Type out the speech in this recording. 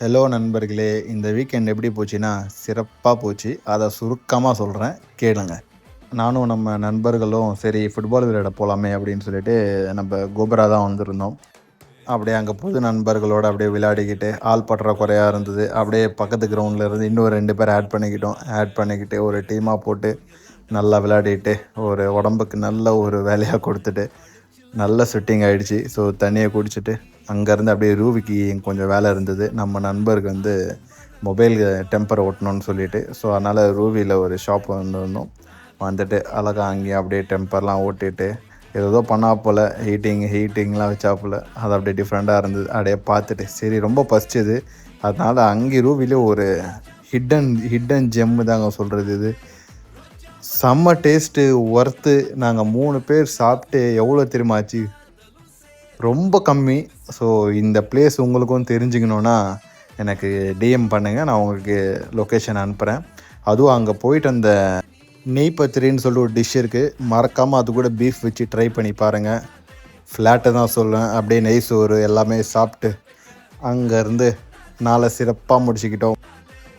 Hello நண்பர்களே, இந்த weekend எப்படி போச்சுன்னா சிறப்பாக போச்சு. அதை சுருக்கமாக சொல்கிறேன், கேளுங்க. நானும் நம்ம நண்பர்களும் சரி ஃபுட்பால் விளையாட போகலாமே அப்படின்னு சொல்லிட்டு நம்ம கோபுரா தான் வந்திருந்தோம். அப்படியே அங்கே புது நண்பர்களோடு அப்படியே விளையாடிக்கிட்டு ஆள் பற்றாக்குறையாக இருந்தது. அப்படியே பக்கத்து கிரவுண்டில் இருந்து இன்னும் 2 பேர் ஆட் பண்ணிக்கிட்டு ஒரு டீமாக போட்டு நல்லா விளையாடிட்டு ஒரு உடம்புக்கு நல்ல ஒரு வேலையாக கொடுத்துட்டு நல்ல ஸ்வெட்டிங் ஆகிடுச்சு. ஸோ தண்ணியை குடிச்சிட்டு அங்கேருந்து அப்படியே ரூவிக்கு கொஞ்சம் வேலை இருந்தது. நம்ம நண்பருக்கு மொபைல் டெம்பர் ஓட்டணும்னு சொல்லிட்டு, ஸோ அதனால் ரூவியில் ஒரு ஷாப் வந்துட்டு அழகாக அங்கேயும் அப்படியே டெம்பர்லாம் ஓட்டிட்டு ஏதோ பண்ணா போல் ஹீட்டிங்லாம் வச்சா போல் அது அப்படியே டிஃப்ரெண்ட்டாக இருந்தது. அப்படியே பார்த்துட்டு சரி ரொம்ப பசிச்சது. அதனால் அங்கே ரூவிலே ஒரு ஹிட்டன் ஜெம்மு தாங்க சொல்கிறது. இது செம்ம டேஸ்ட்டு, ஒர்த்து. நாங்கள் 3 பேர் சாப்பிட்டு எவ்வளோ தெரியுமா ஆச்சு? ரொம்ப கம்மி. ஸோ இந்த பிளேஸ் உங்களுக்கும் தெரிஞ்சுக்கணுன்னா எனக்கு டிஎம் பண்ணுங்கள், நான் உங்களுக்கு லொக்கேஷன் அனுப்புகிறேன். அதுவும் அங்கே போயிட்டு அந்த நெய் பத்திரின்னு சொல்லி ஒரு டிஷ் இருக்குது, மறக்காமல் அது கூட பீஃப் வச்சு ட்ரை பண்ணி பாருங்கள். ஃப்ளாட்டு தான் சொல்லுவேன். அப்படியே நெய் சோறு எல்லாமே சாப்பிட்டு அங்கேருந்து நாளை சிறப்பாக முடிச்சுக்கிட்டோம்.